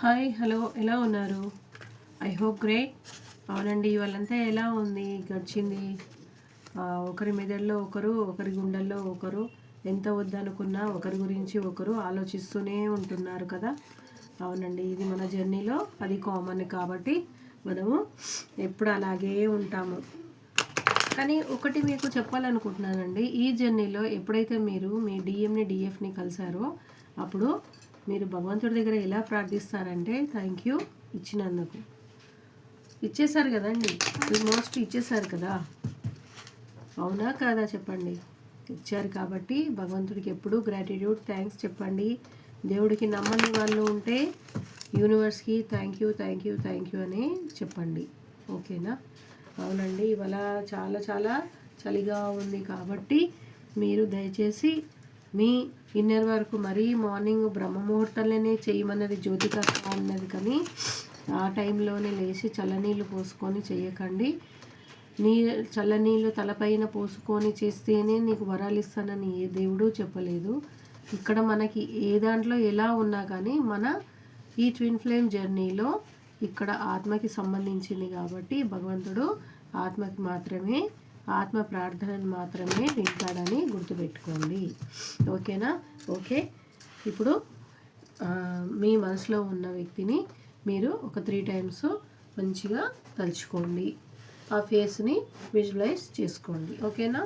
Hi hello ఎలా ఉన్నారు? I hope great. అవునండి, వాళ్ళంతా ఎలా ఉంది గడిచింది. ఒకరి మెదడులో ఒకరు, ఒకరి గుండెల్లో ఒకరు, ఎంత వద్దనుకున్నా ఒకరి గురించి ఒకరు ఆలోచిస్తూనే ఉంటున్నారు కదా. అవునండి, ఇది మన జర్నీలో అది కామన్ కాబట్టి మనము ఎప్పుడు అలాగే ఉంటాము. కానీ ఒకటి మీకు చెప్పాలనుకుంటున్నానండి, ఈ జర్నీలో ఎప్పుడైతే మీరు మీ డిఎంని డిఎఫ్ని కలిసారో అప్పుడు మీరు భగవంతుడి దగ్గర ఎలా ప్రార్థిస్తారంటే థ్యాంక్ యూ ఇచ్చినందుకు. ఇచ్చేశారు కదండి, ఆల్మోస్ట్ ఇచ్చేశారు కదా. అవునా కాదా చెప్పండి. ఇచ్చారు కాబట్టి భగవంతుడికి ఎప్పుడూ గ్రాటిట్యూడ్ థ్యాంక్స్ చెప్పండి. దేవుడికి నమ్మని వాళ్ళు ఉంటే యూనివర్స్కి thank you thank you thank you అని చెప్పండి. ఓకేనా. అవునండి, ఇవాళ చాలా చాలా చలిగా ఉంది కాబట్టి మీరు దయచేసి మీ ఇన్నర్ వరకు మరీ మార్నింగ్ బ్రహ్మముహూర్తంలోనే చేయమన్నది జ్యోతిక అన్నది, కానీ ఆ టైంలోనే లేచి చల్లనీళ్ళు పోసుకొని చేయకండి. చల్లనీళ్ళు తలపైన పోసుకొని చేస్తేనే నీకు వరాలు ఇస్తానని ఏ దేవుడు చెప్పలేదు. ఇక్కడ మనకి ఏ దాంట్లో ఎలా ఉన్నా కానీ మన ఈ ట్విన్ ఫ్లేమ్ జర్నీలో ఇక్కడ ఆత్మకి సంబంధించింది కాబట్టి భగవంతుడు ఆత్మకి మాత్రమే, ఆత్మ ప్రార్థనను మాత్రమే వింటాడని గుర్తుపెట్టుకోండి. ఓకేనా. ఓకే, ఇప్పుడు మీ మనసులో ఉన్న వ్యక్తిని మీరు ఒక 3 టైమ్స్ మంచిగా తలుచుకోండి. ఆ ఫేస్ని విజువలైజ్ చేసుకోండి. ఓకేనా.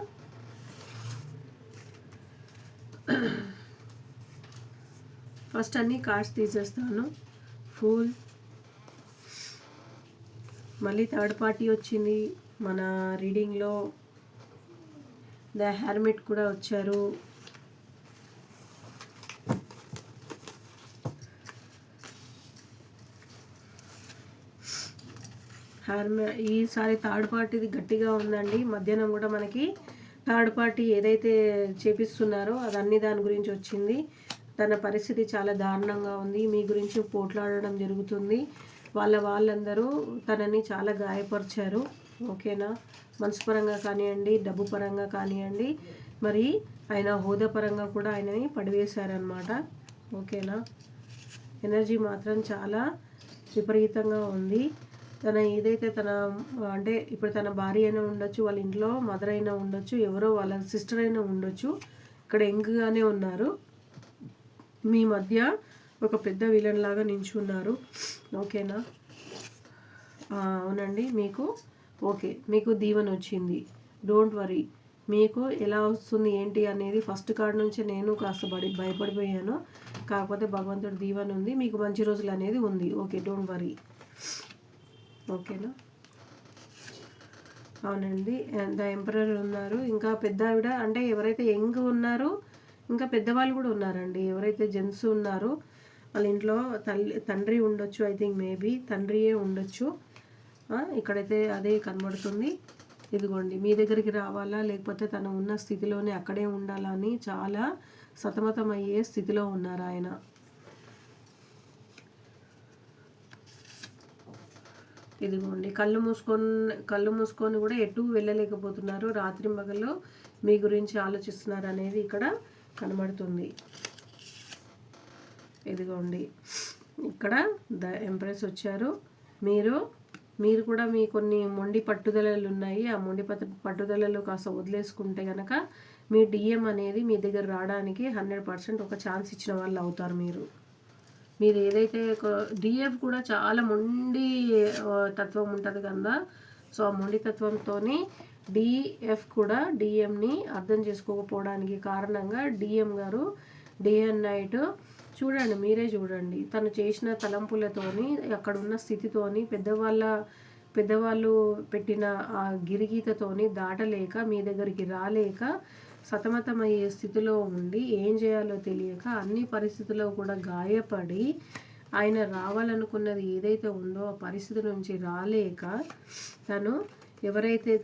ఫస్ట్ అన్ని కార్డ్స్ తీసేస్తాను. ఫుల్, మళ్ళీ థర్డ్ పార్టీ వచ్చింది మన రీడింగ్లో. ద హెర్మిట్ కూడా వచ్చారు. ఈసారి థర్డ్ పార్టీది గట్టిగా ఉందండి. మధ్యాహ్నం కూడా మనకి థర్డ్ పార్టీ ఏదైతే చేపిస్తున్నారో అదన్నీ దాని గురించి వచ్చింది. తన పరిస్థితి చాలా దారుణంగా ఉంది. మీ గురించి పోట్లాడడం జరుగుతుంది. వాళ్ళందరూ తనని చాలా గాయపరిచారు. ఓకేనా. మనసుపరంగా కానివ్వండి, డబ్బు పరంగా కానివ్వండి, మరి ఆయన హోదా పరంగా కూడా ఆయనని పడివేశారనమాట. ఓకేనా. ఎనర్జీ మాత్రం చాలా విపరీతంగా ఉంది. తన ఏదైతే అంటే ఇప్పుడు తన భార్య అయినా ఉండొచ్చు, వాళ్ళ ఇంట్లో మదర్ అయినా ఉండొచ్చు, ఎవరో వాళ్ళ సిస్టర్ అయినా ఉండొచ్చు. ఇక్కడ యంగ్గానే ఉన్నారు. మీ మధ్య ఒక పెద్ద విలన్ లాగా నించున్నారు. ఓకేనా. అవునండి, మీకు దీవెన వచ్చింది. Don't worry. మీకు ఎలా వస్తుంది ఏంటి అనేది ఫస్ట్ కార్డ్ నుంచి నేను కాస్త భయపడిపోయాను. కాకపోతే భగవంతుడి దీవెన ఉంది, మీకు మంచి రోజులు అనేది ఉంది. Okay, don't worry. ఓకేనా. అవునండి, ద ఎంపరర్ ఉన్నారు. ఇంకా పెద్ద ఆవిడ అంటే ఎవరైతే యంగ్ ఉన్నారో ఇంకా పెద్దవాళ్ళు కూడా ఉన్నారండి. ఎవరైతే జెంట్స్ ఉన్నారో వాళ్ళ ఇంట్లో తండ్రి ఉండొచ్చు. ఐ థింక్ మేబీ తండ్రియే ఉండొచ్చు. ఇక్కడైతే అదే కనబడుతుంది. ఇదిగోండి, మీ దగ్గరికి రావాలా లేకపోతే తను ఉన్న స్థితిలోనే అక్కడే ఉండాలా అని చాలా సతమతమయ్యే స్థితిలో ఉన్నారు ఆయన. ఇదిగోండి, కళ్ళు మూసుకొని కూడా ఎటు వెళ్ళలేకపోతున్నారు. రాత్రి మగల్లో మీ గురించి ఆలోచిస్తున్నారు అనేది ఇక్కడ కనబడుతుంది. ఇదిగోండి, ఇక్కడ ద ఎంప్రెస్ వచ్చారు. మీరు కూడా మీ కొన్ని మొండి పట్టుదలలు ఉన్నాయి. ఆ మొండి పట్టుదలలు కాస్త వదిలేసుకుంటే కనుక మీ డిఎం అనేది మీ దగ్గర రావడానికి 100% ఒక ఛాన్స్ ఇచ్చిన వాళ్ళు అవుతారు. మీరు ఏదైతే డిఎఫ్ కూడా చాలా మొండి తత్వం ఉంటుంది కదా. సో ఆ మొండి తత్వంతో డిఎఫ్ కూడా డిఎంని అర్థం చేసుకోకపోవడానికి కారణంగా డిఎం గారు డే అండ్ నైట్ చూడండి, మీరే చూడండి, తను చేసిన తలంపులతోని అక్కడున్న స్థితితోని పెద్దవాళ్ళు పెట్టిన ఆ గిరిగీతతోని దాటలేక మీ దగ్గరికి రాలేక సతమతమయ్యే స్థితిలో ఉండి ఏం చేయాలో తెలియక అన్ని పరిస్థితుల్లో కూడా గాయపడి ఆయన రావాలనుకున్నది ఏదైతే ఉందో ఆ పరిస్థితి నుంచి రాలేక తను ఎవరైతే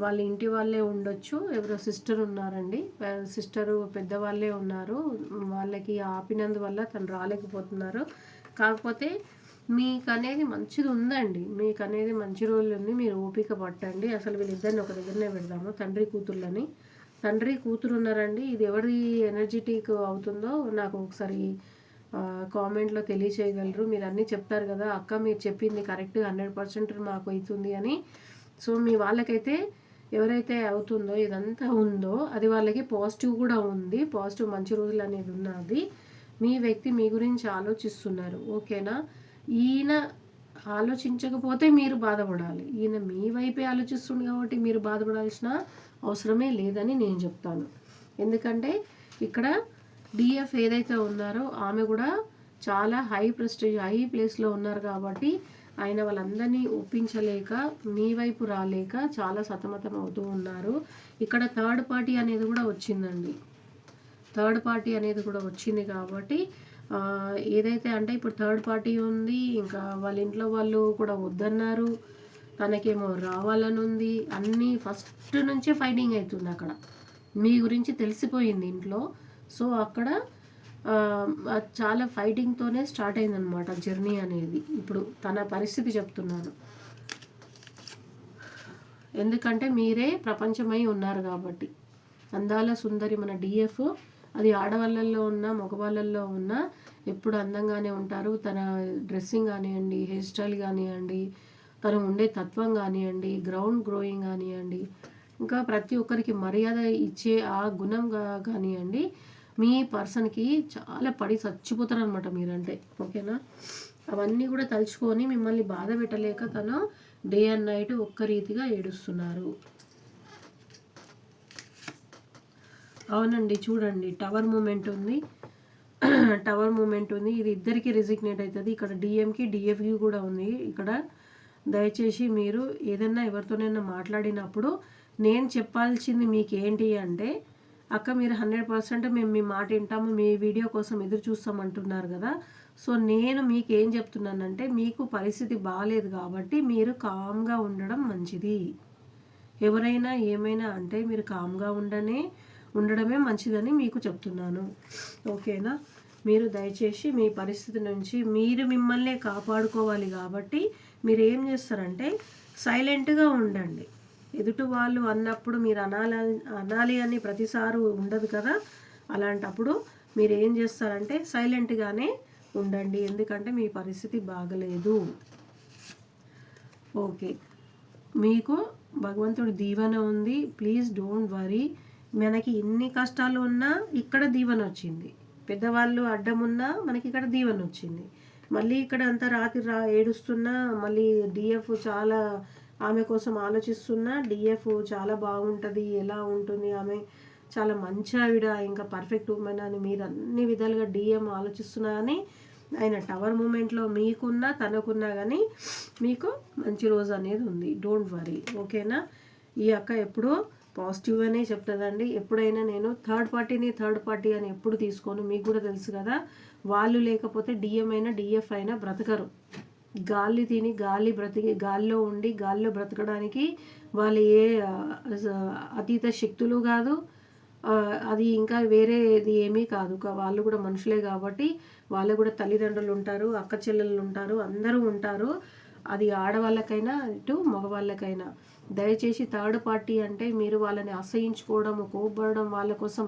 వాళ్ళ ఇంటి వాళ్ళే ఉండొచ్చు, ఎవరో సిస్టర్ ఉన్నారండి, సిస్టరు పెద్దవాళ్ళే ఉన్నారు, వాళ్ళకి ఆపినందువల్ల తను రాలేకపోతున్నారు. కాకపోతే మీకు అనేది మంచిది ఉందండి, మీకు అనేది మంచి రోజులు ఉంది. మీరు ఓపిక పట్టండి. అసలు వీళ్ళిద్దరిని ఒక దగ్గరనే పెడదాము, తండ్రి కూతురు ఉన్నారండి. ఇది ఎవరి ఎనర్జెటిక్ అవుతుందో నాకు ఒకసారి కామెంట్లో తెలియచేయగలరు. మీరు అన్నీ చెప్తారు కదా అక్క, మీరు చెప్పింది కరెక్ట్ 100% మాకు అవుతుంది అని. సో మీ వాళ్ళకైతే ఎవరైతే అవుతుందో ఇదంతా ఉందో అది వాళ్ళకి పాజిటివ్ కూడా ఉంది, పాజిటివ్ మంచి రోజులు అనేది ఉన్నది. మీ వ్యక్తి మీ గురించి ఆలోచిస్తున్నారు, ఓకేనా. ఈయన ఆలోచించకపోతే మీరు బాధపడాలి, ఈయన మీ వైపే ఆలోచిస్తుంది కాబట్టి మీరు బాధపడాల్సిన అవసరమే లేదని నేను చెప్తాను. ఎందుకంటే ఇక్కడ డిఎఫ్ ఏదైతే ఉన్నారో ఆమె కూడా చాలా హై ప్రెస్టేజ్ హై ప్లేస్లో ఉన్నారు కాబట్టి ఆయన వాళ్ళందరినీ ఒప్పించలేక మీ వైపు రాలేక చాలా సతమతం అవుతూ ఉన్నారు. ఇక్కడ థర్డ్ పార్టీ అనేది కూడా వచ్చిందండి, థర్డ్ పార్టీ అనేది కూడా వచ్చింది కాబట్టి ఏదైతే అంటే ఇప్పుడు థర్డ్ పార్టీ ఉంది, ఇంకా వాళ్ళ ఇంట్లో వాళ్ళు కూడా వద్దన్నారు, తనకేమో రావాలని ఉంది, అన్నీ ఫస్ట్ నుంచే ఫైటింగ్ అవుతుంది అక్కడ. మీ గురించి తెలిసిపోయింది ఇంట్లో. సో అక్కడ చాలా ఫైటింగ్తోనే స్టార్ట్ అయిందనమాట జర్నీ అనేది. ఇప్పుడు తన పరిస్థితి చెప్తున్నాను, ఎందుకంటే మీరే ప్రపంచమై ఉన్నారు కాబట్టి. అందాల సుందరి మన డిఎఫ్, అది ఆడవాళ్ళల్లో ఉన్న మగవాళ్ళల్లో ఉన్న ఎప్పుడు అందంగానే ఉంటారు. తన డ్రెస్సింగ్ కానివ్వండి, హెయిర్ స్టైల్ కానివ్వండి, తను ఉండే తత్వం కానివ్వండి, గ్రౌండ్ గ్రోయింగ్ కానివ్వండి, ఇంకా ప్రతి ఒక్కరికి మర్యాద ఇచ్చే ఆ గుణం కానివ్వండి, మీ పర్సన్కి చాలా పడి చచ్చిపోతారు అనమాట మీరంటే, ఓకేనా. అవన్నీ కూడా తలుచుకొని మిమ్మల్ని బాధ పెట్టలేక తను డే అండ్ నైట్ ఒక్క రీతిగా ఏడుస్తున్నారు. అవునండి, చూడండి టవర్ మూమెంట్ ఉంది, టవర్ మూమెంట్ ఉంది. ఇది ఇద్దరికి రిజిగ్నేట్ అవుతుంది. ఇక్కడ డిఎంకి డిఎఫ్కి కూడా ఉంది. ఇక్కడ దయచేసి మీరు ఏదైనా ఎవరితోనైనా మాట్లాడినప్పుడు నేను చెప్పాల్సింది మీకు ఏంటి అంటే, అక్క మీరు 100% మేము మీ మాట వింటాము, మీ వీడియో కోసం ఎదురు చూస్తామంటున్నారు కదా. సో నేను మీకు ఏం చెప్తున్నానంటే, మీకు పరిస్థితి బాగాలేదు కాబట్టి మీరు కామ్గా ఉండడం మంచిది. ఎవరైనా ఏమైనా అంటే మీరు కామ్గా ఉండడమే మంచిదని మీకు చెప్తున్నాను, ఓకేనా. మీరు దయచేసి మీ పరిస్థితి నుంచి మీరు మిమ్మల్ని కాపాడుకోవాలి కాబట్టి మీరు ఏం చేస్తారంటే సైలెంట్గా ఉండండి. ఎదుటి వాళ్ళు అన్నప్పుడు మీరు అనాలి అని ప్రతిసారి ఉండదు కదా. అలాంటప్పుడు మీరు ఏం చేస్తారంటే సైలెంట్గానే ఉండండి, ఎందుకంటే మీ పరిస్థితి బాగలేదు, ఓకే. మీకు భగవంతుడి దీవెన ఉంది, ప్లీజ్ డోంట్ వరీ. మనకి ఎన్ని కష్టాలు ఉన్నా ఇక్కడ దీవెన వచ్చింది, పెద్దవాళ్ళు అడ్డం ఉన్నా మనకి ఇక్కడ దీవెన వచ్చింది. మళ్ళీ ఇక్కడ అంతా రాత్రి ఏడుస్తున్నా, మళ్ళీ డిఎఫ్ చాలా ఆమె కోసం ఆలోచిస్తున్నా, డిఎఫ్ చాలా బాగుంటుంది, ఎలా ఉంటుంది ఆమె చాలా మంచి ఆవిడ, ఇంకా పర్ఫెక్ట్ ఉమెన్ అని మీరు అన్ని విధాలుగా డిఎం ఆలోచిస్తున్నా కానీ ఆయన టవర్ మూమెంట్లో మీకున్నా తనకున్నా కానీ మీకు మంచి రోజు అనేది ఉంది, డోంట్ వరీ, ఓకేనా. ఈ అక్క ఎప్పుడూ పాజిటివ్ అనే చెప్తుందండి. ఎప్పుడైనా నేను థర్డ్ పార్టీ అని ఎప్పుడు తీసుకోను, మీకు కూడా తెలుసు కదా. వాళ్ళు లేకపోతే డిఎం అయినా డిఎఫ్ అయినా బ్రతకరు. గాలి తిని గాల్లో ఉండి గాల్లో బ్రతకడానికి వాళ్ళు ఏ అతీత శక్తులు కాదు, అది ఇంకా వేరేది ఏమీ కాదు. వాళ్ళు కూడా మనుషులే కాబట్టి వాళ్ళు కూడా తల్లిదండ్రులు ఉంటారు, అక్క చెల్లెళ్ళు ఉంటారు, అందరూ ఉంటారు. అది ఆడవాళ్ళకైనా ఇటు మగవాళ్ళకైనా. దయచేసి థర్డ్ పార్టీ అంటే మీరు వాళ్ళని అసహించుకోవడం, కోప్పడడం, వాళ్ళ కోసం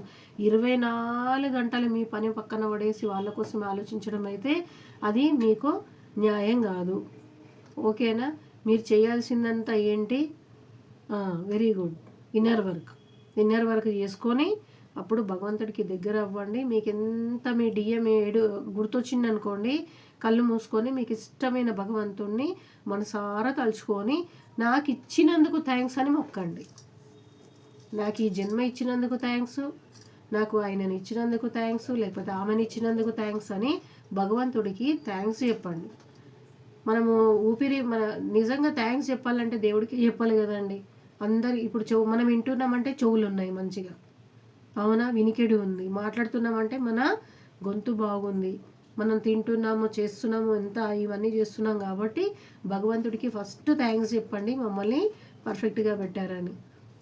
24 గంటలు మీ పని పక్కన పడేసి వాళ్ళ కోసం ఆలోచించడం అయితే అది మీకు న్యాయం కాదు, ఓకేనా. మీరు చేయాల్సిందంతా ఏంటి, వెరీ గుడ్, ఇన్నర్ వర్క్ చేసుకొని అప్పుడు భగవంతుడికి దగ్గర అవ్వండి. మీకు ఎంత మీ డిఎం గుర్తొచ్చింది అనుకోండి, కళ్ళు మూసుకొని మీకు ఇష్టమైన భగవంతుడిని మనసారా తలుచుకొని నాకు ఇచ్చినందుకు థ్యాంక్స్ అని మొక్కండి. నాకు ఈ జన్మ ఇచ్చినందుకు థ్యాంక్స్, నాకు ఆయనని ఇచ్చినందుకు థ్యాంక్స్, లేకపోతే ఆమెను ఇచ్చినందుకు థ్యాంక్స్ అని భగవంతుడికి థ్యాంక్స్ చెప్పండి. మనము మన నిజంగా థ్యాంక్స్ చెప్పాలంటే దేవుడికి చెప్పాలి కదండి. అందరు ఇప్పుడు మనం వింటున్నామంటే చెవులు ఉన్నాయి మంచిగా, అవునా, వినికిడి ఉంది, మాట్లాడుతున్నామంటే మన గొంతు బాగుంది, మనం తింటున్నాము చేస్తున్నాము ఎంత ఇవన్నీ చేస్తున్నాం కాబట్టి భగవంతుడికి ఫస్ట్ థ్యాంక్స్ చెప్పండి మమ్మల్ని పర్ఫెక్ట్గా పెట్టారని.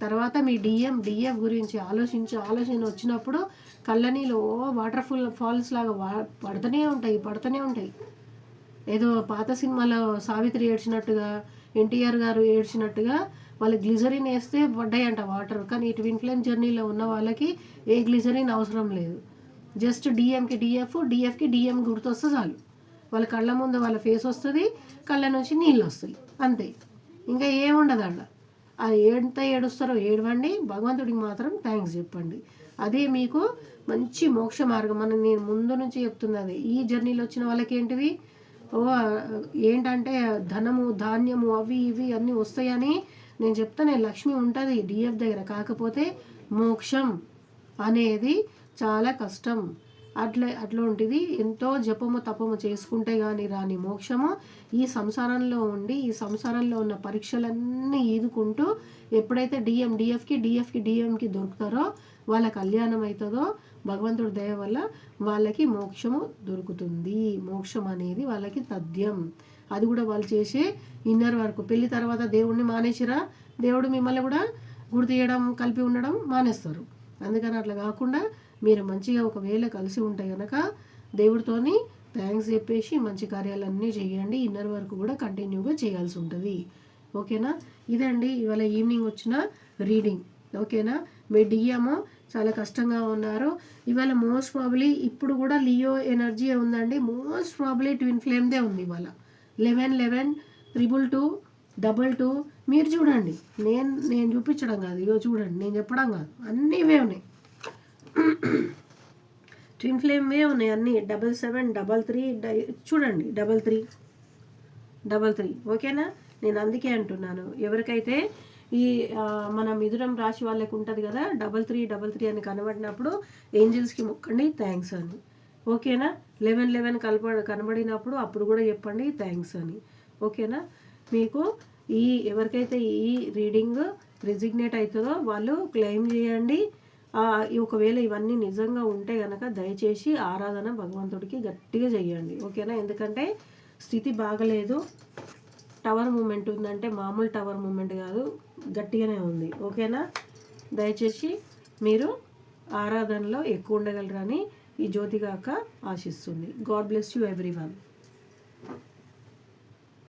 తర్వాత మీ డిఎఫ్ గురించి ఆలోచన వచ్చినప్పుడు కళ్ళనీళ్ళు వాటర్ ఫాల్స్ లాగా పడుతూనే ఉంటాయి. ఏదో పాత సినిమాలో సావిత్రి ఏడ్చినట్టుగా, ఎన్టీఆర్ గారు ఏడ్చినట్టుగా వాళ్ళు గ్లిజరిన్ వేస్తే పడ్డాయంట వాటర్. కానీ ఈ ట్విన్ ఫ్లేమ్ జర్నీలో ఉన్న వాళ్ళకి ఏ గ్లిజరిన్ అవసరం లేదు. జస్ట్ డిఎంకి డిఎఫ్, డిఎఫ్కి డిఎం గుర్తొస్తే చాలు. వాళ్ళ కళ్ళ ముందు వాళ్ళ ఫేస్ వస్తుంది, కళ్ళ నుంచి నీళ్ళు వస్తాయి, అంతే. ఇంకా ఏముండదు అక్కడ. అది ఎంత ఏడుస్తారో ఏడవండి, భగవంతుడికి మాత్రం థ్యాంక్స్ చెప్పండి. అదే మీకు మంచి మోక్ష మార్గం అని నేను ముందు నుంచి చెప్తున్నది. ఈ జర్నీలో వచ్చిన వాళ్ళకి ఏంటిది, ఏంటంటే ధనము ధాన్యము అవి ఇవి అన్నీ వస్తాయని నేను చెప్తాను. లక్ష్మి ఉంటుంది డిఎఫ్ దగ్గర, కాకపోతే మోక్షం అనేది చాలా కష్టం. అట్లాంటిది ఎంతో జపము తపము చేసుకుంటే కానీ రాని మోక్షము ఈ సంసారంలో ఉండి, ఈ సంసారంలో ఉన్న పరీక్షలన్నీ ఈదుకుంటూ ఎప్పుడైతే డిఎఫ్కి డిఎంకి దొరుకుతారో వాళ్ళ కళ్యాణం అవుతుందో భగవంతుడి దయ వల్ల వాళ్ళకి మోక్షము దొరుకుతుంది. మోక్షం అనేది వాళ్ళకి తథ్యం. అది కూడా వాళ్ళు చేసే ఇన్నర్ వరకు. పెళ్లి తర్వాత దేవుడిని మానేసిరా, దేవుడు మిమ్మల్ని కూడా గుర్తు చేయడం కలిపి ఉండడం మానేస్తారు. అందుకని అట్లా కాకుండా మీరు మంచిగా ఒకవేళ కలిసి ఉంటే కనుక దేవుడితోని థ్యాంక్స్ చెప్పేసి మంచి కార్యాలన్నీ చేయండి. ఇన్నర్ వరకు కూడా కంటిన్యూగా చేయాల్సి ఉంటుంది. ఓకేనా? ఇదండి ఇవాళ ఈవినింగ్ వచ్చిన రీడింగ్. ఓకేనా? మీ డిఎం చాలా కష్టంగా ఉన్నారు ఇవాళ. మోస్ట్ ప్రాబబ్లీ ఇప్పుడు కూడా లియో ఎనర్జీ ఉందండి. మోస్ట్ ప్రాబబ్లీ ట్విన్ ఫ్లేమ్దే ఉంది ఇవాళ. 11 222 22. మీరు చూడండి, నేను చూపించడం కాదు, ఇగో చూడండి, నేను చెప్పడం కాదు, అన్నీ ఇవే ఉన్నాయి. ట్విన్ ఫ్లేమ్వే ఉన్నాయి అన్నీ. 77 33 చూడండి, 33. ఓకేనా? నేను అందుకే అంటున్నాను, ఎవరికైతే ఈ మన మిథునం రాశి వాళ్ళకి ఉంటుంది కదా 33 అని కనబడినప్పుడు ఏంజిల్స్కి మొక్కండి థ్యాంక్స్ అని. ఓకేనా? 11 కనబడినప్పుడు అప్పుడు కూడా చెప్పండి థ్యాంక్స్ అని. ఓకేనా? మీకు ఎవరికైతే ఈ రీడింగ్ రిజిగ్నేట్ అవుతుందో వాళ్ళు క్లెయిమ్ చేయండి. ఒకవేళ ఇవన్నీ నిజంగా ఉంటే కనుక దయచేసి ఆరాధన భగవంతుడికి గట్టిగా చేయండి. ఓకేనా? ఎందుకంటే స్థితి బాగలేదు. టవర్ మూమెంట్ ఉందంటే మామూలు టవర్ మూమెంట్ కాదు, గట్టిగానే ఉంది. ఓకేనా? దయచేసి మీరు ఆరాధనలో ఎక్కువ ఉండగలరని ఈ జ్యోతిగాక ఆశిస్తుంది. God bless you everyone.